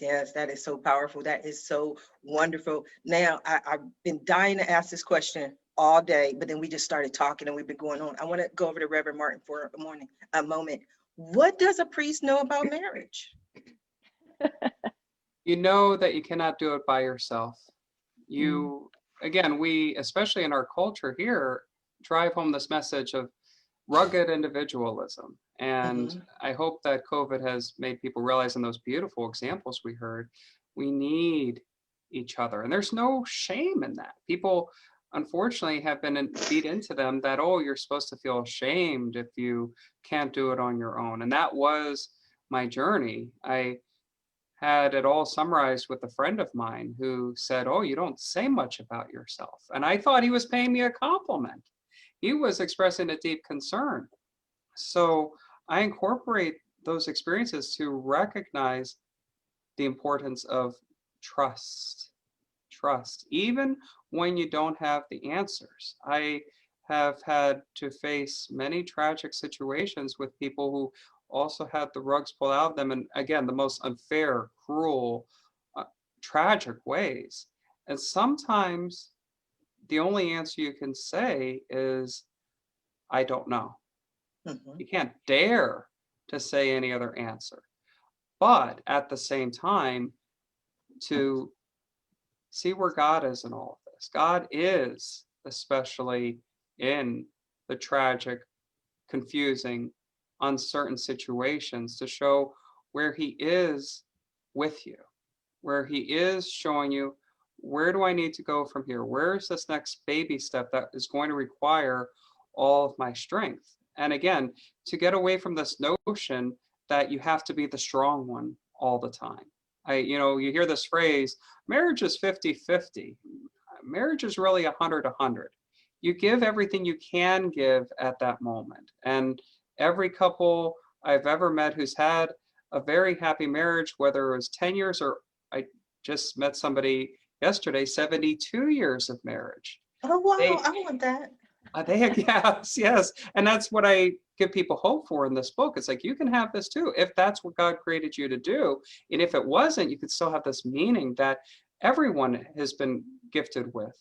S1: Yes, that is so powerful. That is so wonderful. Now, I've been dying to ask this question all day, but then we just started talking and we've been going on. I want to go over to Reverend Martin for a moment. What does a priest know about marriage?
S3: You know that you cannot do it by yourself.
S1: Mm.
S3: Again, we, especially in our culture here, drive home this message of rugged individualism. And
S1: Mhm.
S3: I hope that COVID has made people realize in those beautiful examples we heard, we need each other. And there's no shame in that. People, unfortunately, have been beat into them that, oh, you're supposed to feel ashamed if you can't do it on your own. And that was my journey. I had it all summarized with a friend of mine who said, oh, you don't say much about yourself. And I thought he was paying me a compliment. He was expressing a deep concern. So I incorporate those experiences to recognize the importance of trust. Trust, even when you don't have the answers. I have had to face many tragic situations with people who also had the rugs pulled out of them, and again, the most unfair, cruel, uh, tragic ways. And sometimes the only answer you can say is, I don't know.
S1: Mhm.
S3: You can't dare to say any other answer. But at the same time, to see where God is in all of this. God is, especially in the tragic, confusing, uncertain situations, to show where He is with you, where He is showing you, where do I need to go from here? Where's this next baby step that is going to require all of my strength? And again, to get away from this notion that you have to be the strong one all the time. You hear this phrase, marriage is 50-50. Marriage is really 100-100. You give everything you can give at that moment. And every couple I've ever met who's had a very happy marriage, whether it was 10 years or I just met somebody yesterday, 72 years of marriage.
S1: Oh, wow.
S3: They
S1: I want that.
S3: yes, yes. And that's what I give people hope for in this book. It's like, you can have this too, if that's what God created you to do. And if it wasn't, you could still have this meaning that everyone has been gifted with,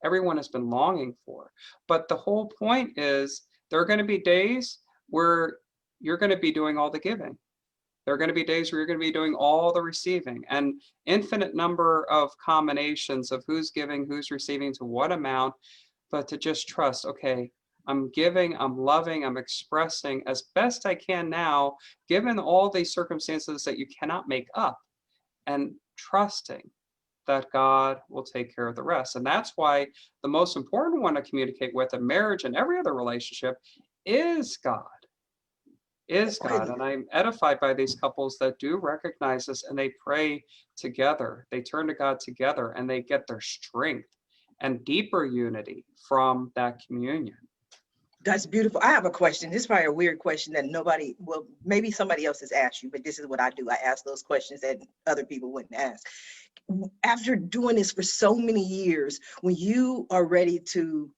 S3: everyone has been longing for. But the whole point is, there are going to be days where you're going to be doing all the giving. There are going to be days where you're going to be doing all the receiving, and infinite number of combinations of who's giving, who's receiving, to what amount. But to just trust, okay, I'm giving, I'm loving, I'm expressing as best I can now, given all these circumstances that you cannot make up, and trusting that God will take care of the rest. And that's why the most important one to communicate with in marriage and every other relationship is God. Is God. And I'm edified by these couples that do recognize this, and they pray together. They turn to God together, and they get their strength and deeper unity from that communion.
S1: That's beautiful. I have a question. This is probably a weird question that nobody, well, maybe somebody else has asked you, but this is what I do. I ask those questions that other people wouldn't ask. After doing this for so many years, when you are ready to,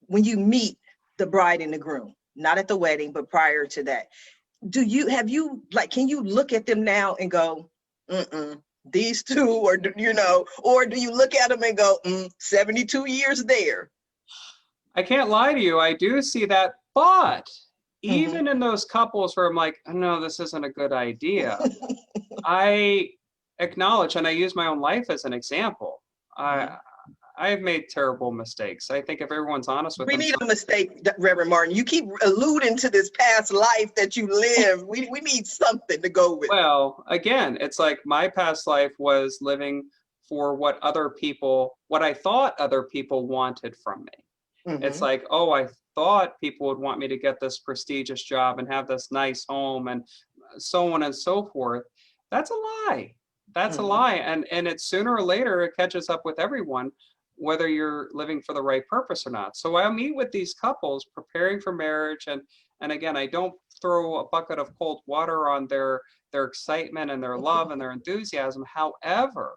S1: when you meet the bride and the groom, not at the wedding, but prior to that, can you look at them now and go, these two, or, or do you look at them and go, 72 years there?
S3: I can't lie to you, I do see that, but
S1: Mm-hmm.
S3: even in those couples where I'm like, no, this isn't a good idea, I acknowledge, and I use my own life as an example. I've made terrible mistakes. I think if everyone's honest with
S1: We
S3: themselves.
S1: need a mistake, Reverend Martin. You keep alluding to this past life that you lived. We need something to go with.
S3: Well, again, it's like my past life was living for what I thought other people wanted from me. It's like, oh, I thought people would want me to get this prestigious job and have this nice home and so on and so forth. That's a lie. That's a lie. And it's sooner or later, it catches up with everyone, whether you're living for the right purpose or not. So I meet with these couples preparing for marriage. And again, I don't throw a bucket of cold water on their excitement and their love and their enthusiasm. However,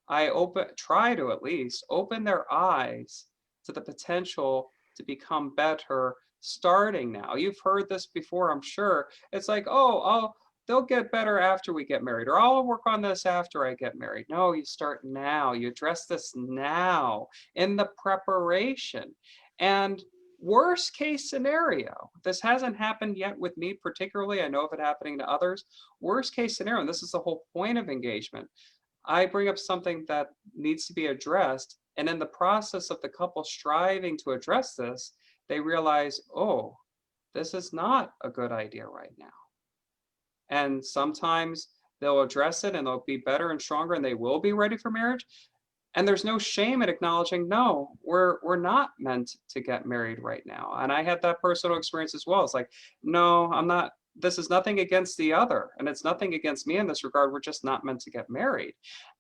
S3: I try to at least open their eyes to the potential to become better starting now. You've heard this before, I'm sure. It's like, oh, they'll get better after we get married, or I'll work on this after I get married. No, you start now. You address this now in the preparation. And worst case scenario, this hasn't happened yet with me particularly. I know of it happening to others. Worst case scenario, and this is the whole point of engagement, I bring up something that needs to be addressed. And in the process of the couple striving to address this, they realize, oh, this is not a good idea right now. And sometimes they'll address it and they'll be better and stronger and they will be ready for marriage. And there's no shame in acknowledging, no, we're not meant to get married right now. And I had that personal experience as well. It's like, no, I'm not, this is nothing against the other. And it's nothing against me in this regard. We're just not meant to get married.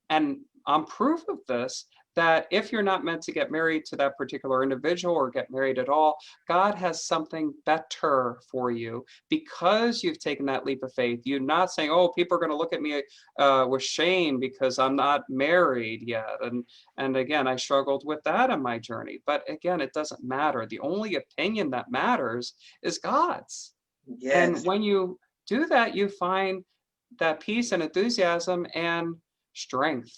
S3: And I'm proof of this, that if you're not meant to get married to that particular individual or get married at all, God has something better for you because you've taken that leap of faith. You're not saying, oh, people are going to look at me with shame because I'm not married yet. And again, I struggled with that in my journey. But again, it doesn't matter. The only opinion that matters is God's.
S1: Yes.
S3: And when you do that, you find that peace and enthusiasm and strength.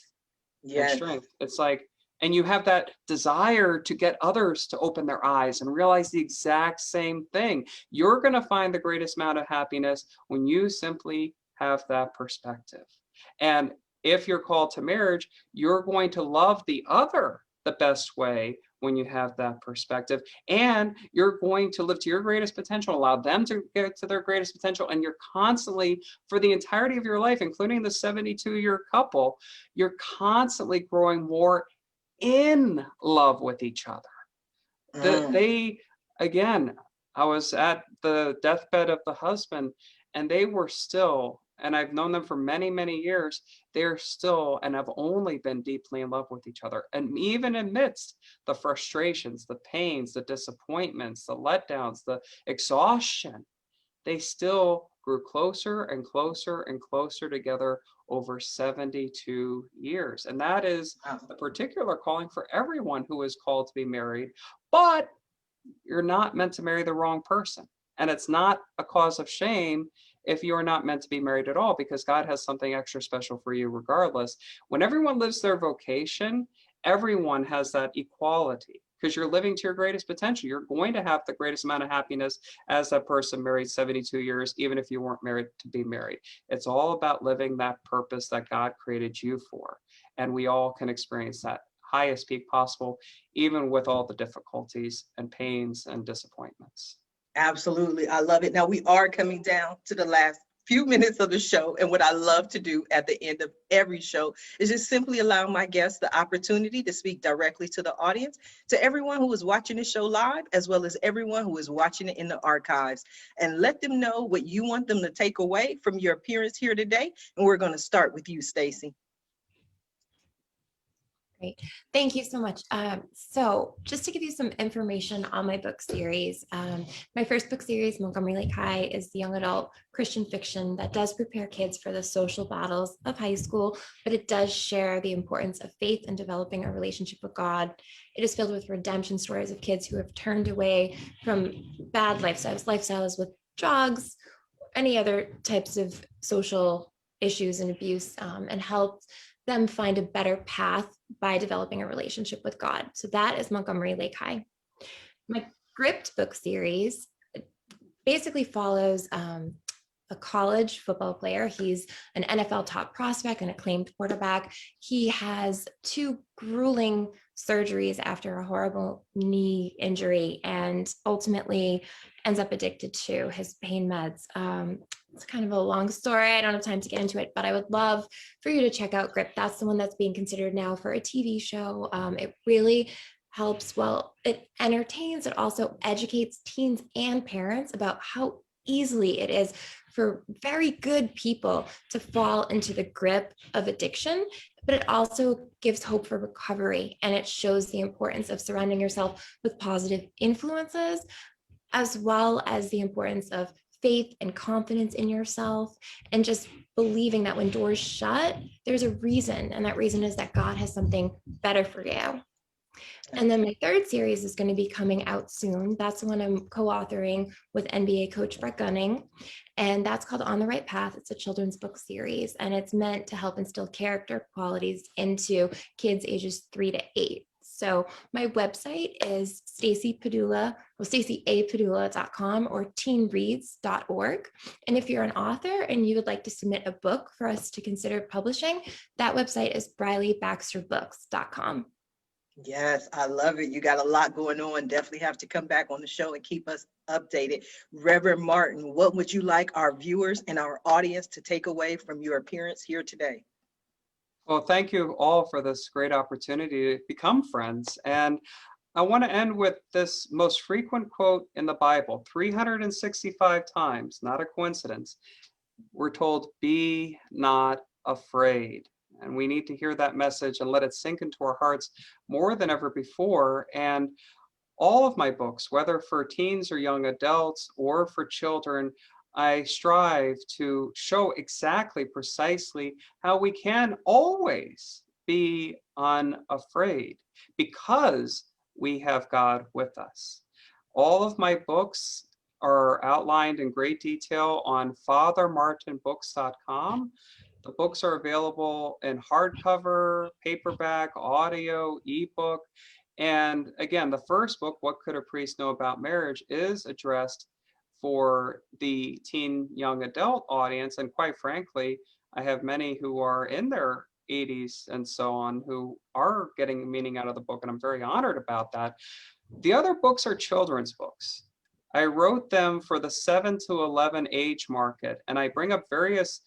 S1: Yes.
S3: And strength. It's like, and you have that desire to get others to open their eyes and realize the exact same thing. You're going to find the greatest amount of happiness when you simply have that perspective. And if you're called to marriage, you're going to love the other the best way when you have that perspective, and you're going to live to your greatest potential, allow them to get to their greatest potential, and you're constantly, for the entirety of your life, including the 72-year couple, you're constantly growing more in love with each other. They, again, I was at the deathbed of the husband, and they were still, and I've known them for many, many years, they're still and have only been deeply in love with each other. And even amidst the frustrations, the pains, the disappointments, the letdowns, the exhaustion, they still grew closer and closer and closer together over 72 years. And that is a particular calling for everyone who is called to be married, but you're not meant to marry the wrong person. And it's not a cause of shame if you are not meant to be married at all, because God has something extra special for you regardless. When everyone lives their vocation, everyone has that equality, because you're living to your greatest potential. You're going to have the greatest amount of happiness as that person married 72 years, even if you weren't married to be married. It's all about living that purpose that God created you for. And we all can experience that highest peak possible, even with all the difficulties and pains and disappointments.
S1: Absolutely. I love it. Now we are coming down to the last few minutes of the show. And what I love to do at the end of every show is just simply allow my guests the opportunity to speak directly to the audience, to everyone who is watching the show live, as well as everyone who is watching it in the archives, and let them know what you want them to take away from your appearance here today. And we're going to start with you, Stacy.
S2: Great. Thank you so much. So just to give you some information on my book series, my first book series, Montgomery Lake High, is the young adult Christian fiction that does prepare kids for the social battles of high school, but it does share the importance of faith and developing a relationship with God. It is filled with redemption stories of kids who have turned away from bad lifestyles with drugs, any other types of social issues and abuse, and helped them find a better path by developing a relationship with God. So that is Montgomery Lake High. My Gripped book series basically follows a college football player. He's an NFL top prospect, an acclaimed quarterback. He has 2 grueling surgeries after a horrible knee injury and ultimately ends up addicted to his pain meds. It's kind of a long story. I don't have time to get into it, but I would love for you to check out Grip. That's the one that's being considered now for a TV show. It really helps. Well, it entertains. It also educates teens and parents about how easily it is for very good people to fall into the grip of addiction, but it also gives hope for recovery. And it shows the importance of surrounding yourself with positive influences, as well as the importance of faith and confidence in yourself, and just believing that when doors shut, there's a reason. And that reason is that God has something better for you. And then my third series is going to be coming out soon. That's the one I'm co-authoring with NBA coach Brett Gunning. And that's called On the Right Path. It's a children's book series, and it's meant to help instill character qualities into kids ages 3 to 8. So my website is Stacy Padula, well, stacyapadula.com or teenreads.org. And if you're an author and you would like to submit a book for us to consider publishing, that website is brileybaxterbooks.com.
S1: Yes, I love it. You got a lot going on. Definitely have to come back on the show and keep us updated. Reverend Martin, what would you like our viewers and our audience to take away from your appearance here today?
S3: Well, thank you all for this great opportunity to become friends. And I want to end with this most frequent quote in the Bible, 365 times, not a coincidence. We're told, be not afraid. And we need to hear that message and let it sink into our hearts more than ever before. And all of my books, whether for teens or young adults or for children, I strive to show exactly, precisely how we can always be unafraid because we have God with us. All of my books are outlined in great detail on fathermartinbooks.com. The books are available in hardcover, paperback, audio, ebook. And again, the first book, What Could a Priest Know About Marriage, is addressed for the teen young adult audience. And quite frankly, I have many who are in their 80s and so on who are getting meaning out of the book, and I'm very honored about that. The other books are children's books. I wrote them for the 7 to 11 age market, and I bring up various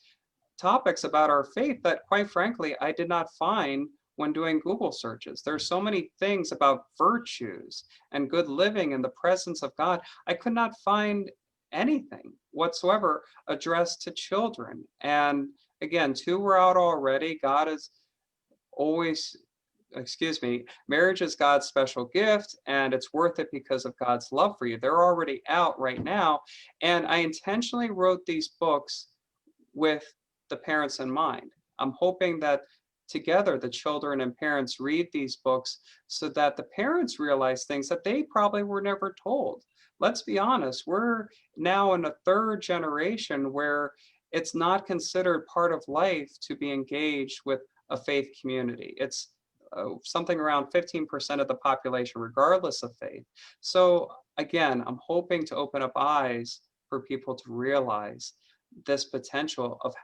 S3: topics about our faith that, quite frankly, I did not find when doing Google searches. There's so many things about virtues and good living in the presence of God. I could not find anything whatsoever addressed to children. And again, 2 were out already. God is always, marriage is God's special gift, and it's worth it because of God's love for you. They're already out right now. And I intentionally wrote these books with the parents in mind. I'm hoping that together the children and parents read these books so that the parents realize things that they probably were never told. Let's be honest, we're now in a 3rd generation where it's not considered part of life to be engaged with a faith community. It's something around 15% of the population, regardless of faith. So again, I'm hoping to open up eyes for people to realize this potential of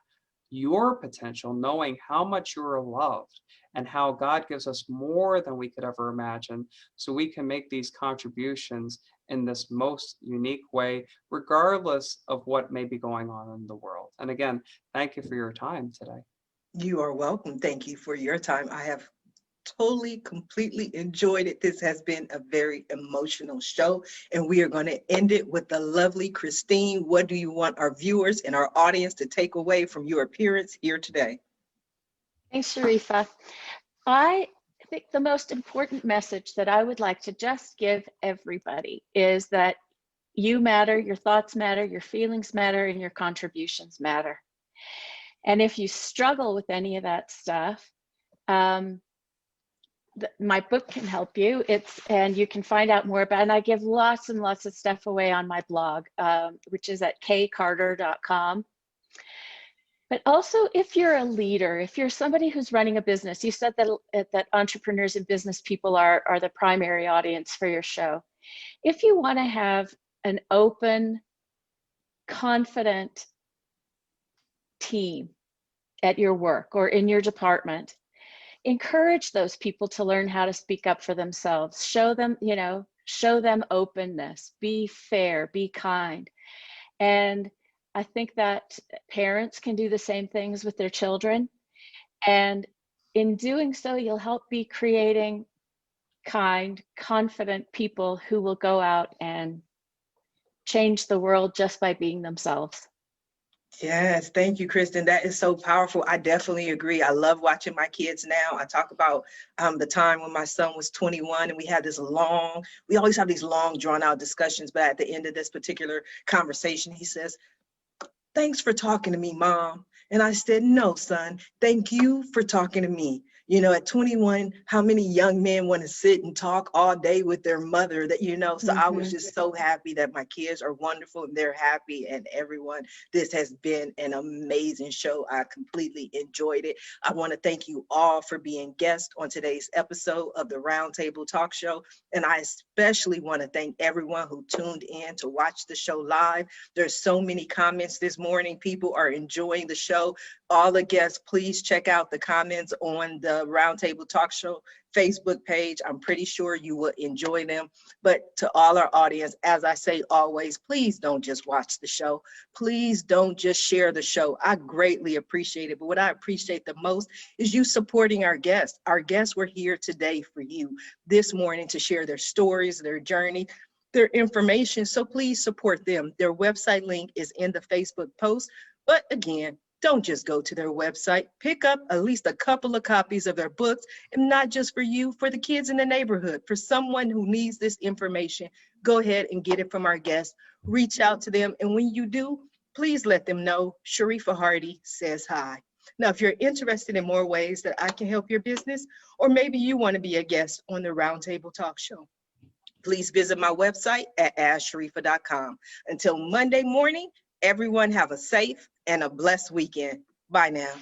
S3: your potential, knowing how much you are loved and how God gives us more than we could ever imagine, so we can make these contributions in this most unique way, regardless of what may be going on in the world. And again, thank you for your time today.
S1: You are welcome. Thank you for your time. I have totally, completely enjoyed it. This has been a very emotional show, and we are going to end it with the lovely Christine. What do you want our viewers and our audience to take away from your appearance here today?
S4: Thanks, Sharifa. I think the most important message that I would like to just give everybody is that you matter, your thoughts matter, your feelings matter, and your contributions matter. And if you struggle with any of that stuff, my book can help you. And you can find out more about it. And I give lots and lots of stuff away on my blog, which is at kcarter.com. But also, if you're a leader, if you're somebody who's running a business, you said that entrepreneurs and business people are the primary audience for your show. If you want to have an open, confident team at your work or in your department, encourage those people to learn how to speak up for themselves. Show them, show them openness, be fair, be kind. And I think that parents can do the same things with their children. And in doing so, you'll help be creating kind, confident people who will go out and change the world just by being themselves.
S1: Yes, thank you, Kristen. That is so powerful. I definitely agree. I love watching my kids now. I talk about the time when my son was 21 and we always have these long drawn out discussions, but at the end of this particular conversation, he says, "Thanks for talking to me, Mom." And I said, "No, son, thank you for talking to me. You know, at 21, how many young men want to sit and talk all day with their mother that, you know, so I was just so happy that my kids are wonderful and they're happy, and everyone, this has been an amazing show. I completely enjoyed it. I want to thank you all for being guests on today's episode of the Roundtable Talk Show. And I especially want to thank everyone who tuned in to watch the show live. There's so many comments this morning. People are enjoying the show. All the guests, please check out the comments on the Roundtable Talk Show Facebook page. I'm pretty sure you will enjoy them. But to all our audience, as I say always, please don't just watch the show. Please don't just share the show. I greatly appreciate it. But what I appreciate the most is you supporting our guests. Our guests were here today for you this morning to share their stories, their journey, their information. So please support them. Their website link is in the Facebook post. But again, don't just go to their website. Pick up at least a couple of copies of their books, and not just for you, for the kids in the neighborhood, for someone who needs this information. Go ahead and get it from our guests. Reach out to them, and when you do, please let them know Sharifa Hardy says hi. Now, if you're interested in more ways that I can help your business, or maybe you want to be a guest on the Roundtable Talk Show, please visit my website at AskSharifa.com. Until Monday morning, everyone have a safe and a blessed weekend. Bye now.